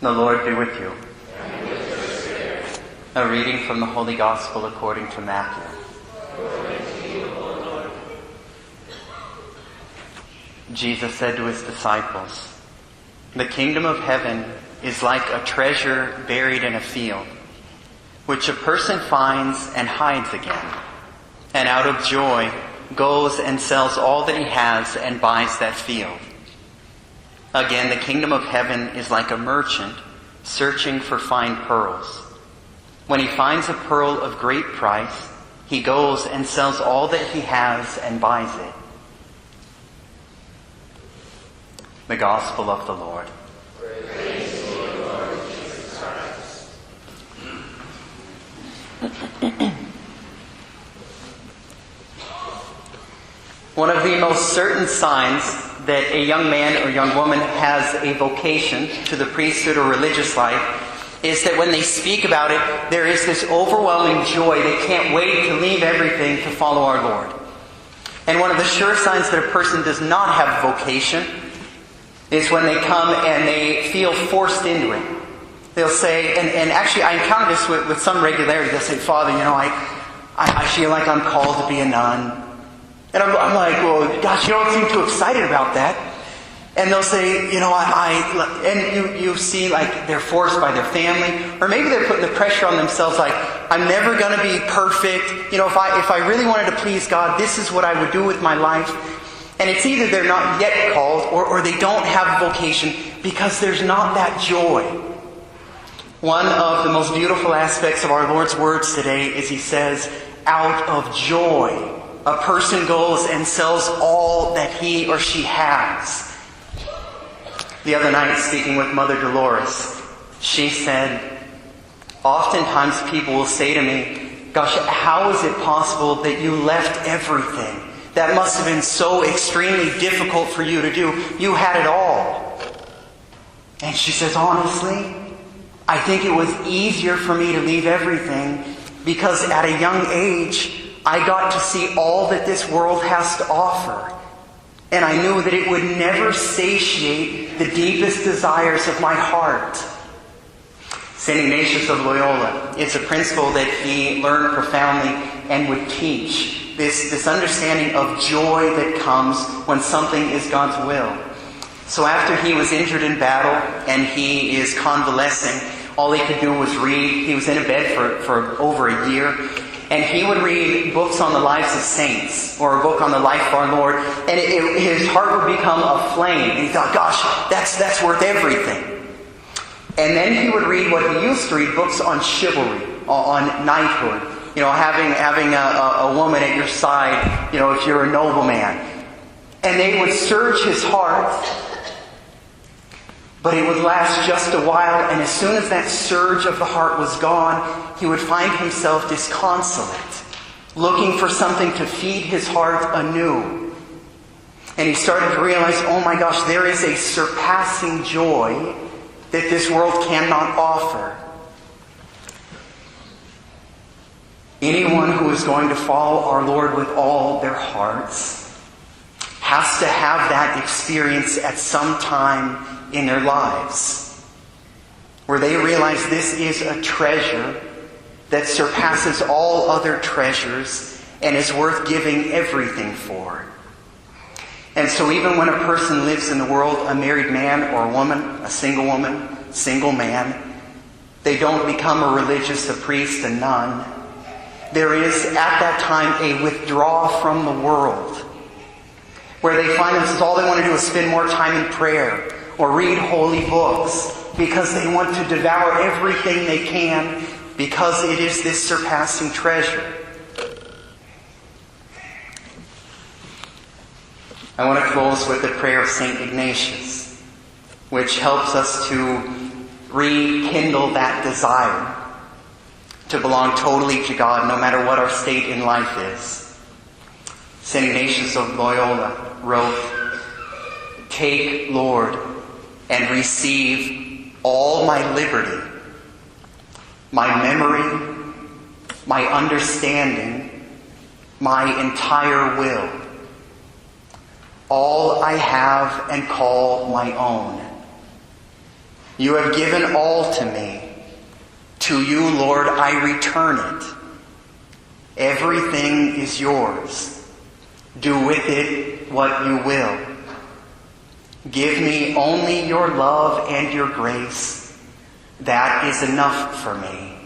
The Lord be with you. And with your spirit. A reading from the Holy Gospel according to Matthew. Glory to you, O Lord. Jesus said to his disciples, "The kingdom of heaven is like a treasure buried in a field, which a person finds and hides again, and out of joy goes and sells all that he has and buys that field. Again, the kingdom of heaven is like a merchant searching for fine pearls. When he finds a pearl of great price, he goes and sells all that he has and buys it." The Gospel of the Lord. Praise to you, Lord Jesus Christ. One of the most certain signs that a young man or young woman has a vocation to the priesthood or religious life is that when they speak about it, there is this overwhelming joy. They can't wait to leave everything to follow our Lord. And one of the sure signs that a person does not have a vocation is when they come and they feel forced into it. They'll say, and actually I encounter this with some regularity, they'll say, "Father, I feel like I'm called to be a nun." And I'm like, "Well, gosh, you don't seem too excited about that." And they'll say, and you see like they're forced by their family, or maybe they're putting the pressure on themselves like, "I'm never going to be perfect. If I really wanted to please God, this is what I would do with my life." And it's either they're not yet called, or they don't have a vocation because there's not that joy. One of the most beautiful aspects of our Lord's words today is He says, "Out of joy, a person goes and sells all that he or she has." The other night, speaking with Mother Dolores, she said, "Oftentimes people will say to me, 'Gosh, how is it possible that you left everything? That must have been so extremely difficult for you to do. You had it all.' And she says, 'Honestly, I think it was easier for me to leave everything because at a young age, I got to see all that this world has to offer. And I knew that it would never satiate the deepest desires of my heart." St. Ignatius of Loyola, it's a principle that he learned profoundly and would teach. This understanding of joy that comes when something is God's will. So after he was injured in battle and he is convalescing, all he could do was read. He was in a bed for over a year. And he would read books on the lives of saints, or a book on the life of our Lord, and his heart would become aflame. And he thought, "Gosh, that's worth everything." And then he would read what he used to read, books on chivalry, on knighthood, having a woman at your side, if you're a nobleman. And they would surge his heart, but it would last just a while, and as soon as that surge of the heart was gone, he would find himself disconsolate, looking for something to feed his heart anew. And he started to realize, oh my gosh, there is a surpassing joy that this world cannot offer. Anyone who is going to follow our Lord with all their hearts has to have that experience at some time in their lives, where they realize this is a treasure that surpasses all other treasures and is worth giving everything for. And so even when a person lives in the world, a married man or a woman, single man, they don't become a religious, a priest, a nun. There is at that time a withdrawal from the world, where they find themselves, all they want to do is spend more time in prayer or read holy books, because they want to devour everything they can, because it is this surpassing treasure. I want to close with the prayer of St. Ignatius, which helps us to rekindle that desire to belong totally to God, no matter what our state in life is. St. Ignatius of Loyola wrote, "Take, Lord, and receive all my liberty, my memory, my understanding, my entire will, all I have and call my own. You have given all to me. To you, Lord, I return it. Everything is yours. Do with it what you will. Give me only your love and your grace. That is enough for me.